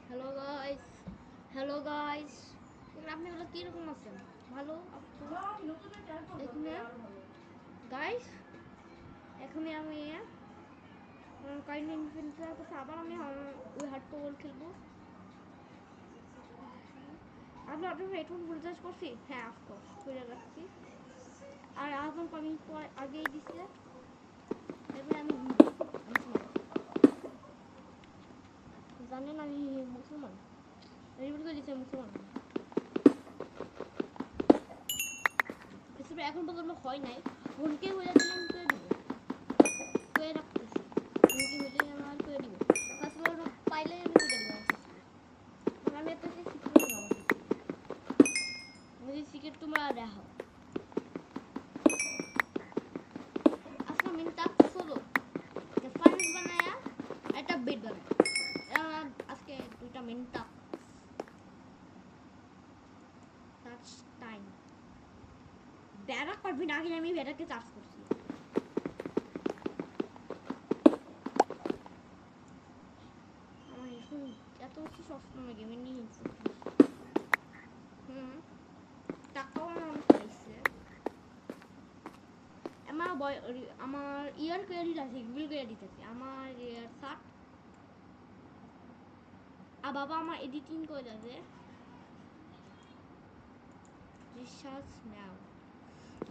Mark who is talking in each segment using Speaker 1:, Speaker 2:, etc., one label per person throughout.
Speaker 1: Hello guys, hello guys, এখানে আপনি হলো কীরকম আছেন? ভালো এখানে গাইস, এখানে আমি কাইন্ড ইনফিনিটি আছে, আবার আমি ওই হার্ট পোল খেলবো। আপনার হেডফোন ফুল চার্জ করছি? হ্যাঁ, অফকোর্স করে রাখছি। আর এখন কমিং পর আগেই দিছে। এবার আমি জানেন আমি মুসলমান, রিভিল করে দিচ্ছে মুসলমান। এখন পর্যন্ত হয় নাই, ফোনকে হয়ে দিলে আমি করে দিব, করে রাখতেছি। ফোনকে হইলে আমার করে দিব, পাসওয়ার্ড পাইলে আমি করে দিব। আমি একটা সিক্রেট মুঝে সিক্রেট তোমরা দেখো। আজকে মিনটা সোলো ফার্নেস বানায়া একটা বেড বানায়। আজকে দুইটা মিনটা টাচ টাইম বেড়া করবি না, আগে আমি বেড়াকে চার্জ করছি। আমার হেডফোন এত বেশি সবসময় গেমের নিয়ে হেডফোন টাকাও আমার অনেক পাইছে। আমার ইয়ার ক্রেডিট আছে, বিল ক্রেডিট আছে আমার ইয়ার 60। আর বাবা আমার এডিটিং করে যাবে। রিসার্চ নাও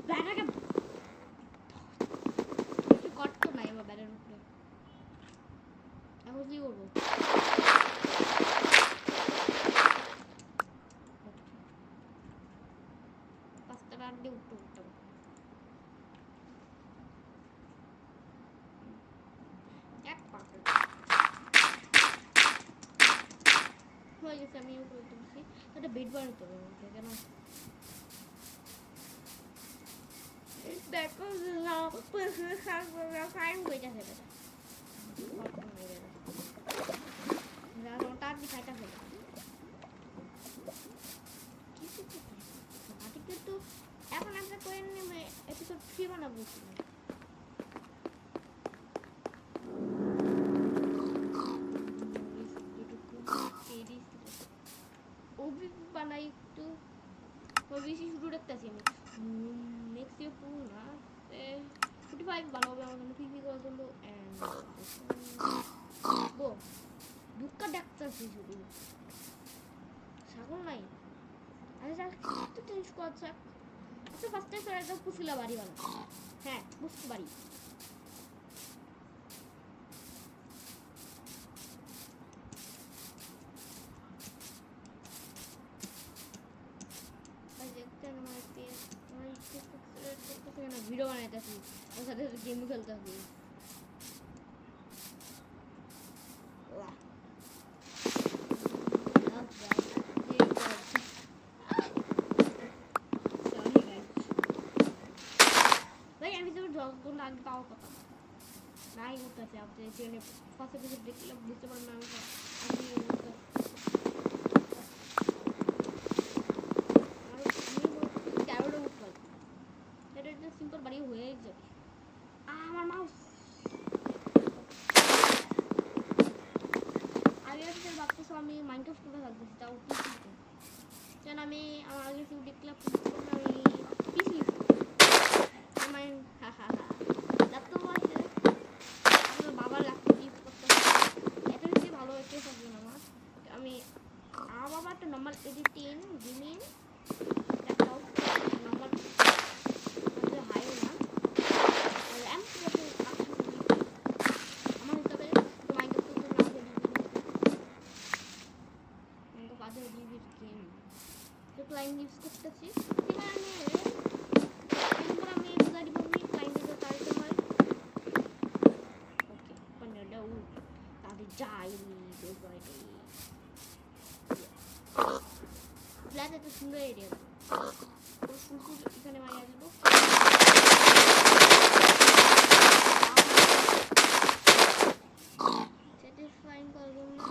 Speaker 1: ব্যাটাকে কিছু করতো নাই আমার ব্যাটার উপরে। এখন কি করবো? পাঁচটা রাত দিয়ে উঠতে উঠতে এক পাঁচটা হয়ে গেছে। আমি উপরে তুলছি, একটা বেড বানাতে হবে আমাকে। কেন দেখো ফাইন বইটা ফেলে তার দিকে ফেলে কিন্তু এখন আমরা করে নেবে এপিসোড 3 বানাবো। ওবি বানাই একটু বেশি শুরু রাখতেছি আমি। নেক্সট ইয়ার পুরো না 45 বানাবো আমার জন্য, পিপি করার জন্য। গো দুঃখা ডাকতেছি শুধু ছাগল নাই। আচ্ছা একটু চেঞ্জ করা যাক। আচ্ছা ফার্স্ট টাইম একটা পুছিলা বাড়ি বানা। হ্যাঁ বুঝতে পারি। ভিডিও বানাইতেছি, ওর সাথে গেম খেলতেছি। ভাই আমি তো যতক্ষণ আগে পাওয়ার কথা নাই করতেছি। আপনি সেখানে ফার্স্ট এপিসোড দেখলে বুঝতে পারবেন আমি সিম্পল বাড়ি হয়ে যাবে। আমার মাউস আগে ভাবতেছো আমি মাইনক্রাফট করে থাকতেছি, তাও পিসিতে। কেন আমি আমার আগে কেউ দেখলাম আমি পিসি আমার হা হা হা ল্যাপটপ আছে। আমার বাবার ল্যাপটপ ইউজ করতে এটা হচ্ছে ভালো একটা থাকবে না আমার। আমি আমার বাবা একটা normal editing gaming laptop, normal হাইও না র্যাম আমার হিসাবে ক্লায়েন্ট ইউজ করতেছি। এবার আমি বুঝাই দিব ক্লায়েন্টের তারিখে হয় ওকে পনেরোটা তাদের যাই ফ্ল্যাট একটা সুন্দর এরিয়া ফুল ফুল এখানে মারিয়ে দেবো। স্যাটিসফাইং করবো না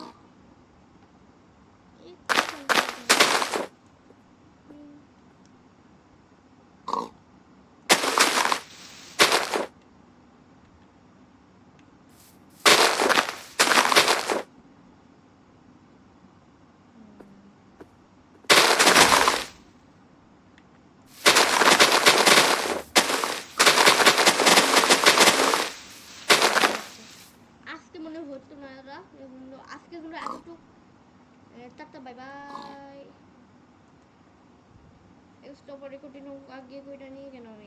Speaker 1: আজকের জন্য এতটুকু। Tata, bye bye. Stop recording আগে কইটা নিয়ে কেন আমি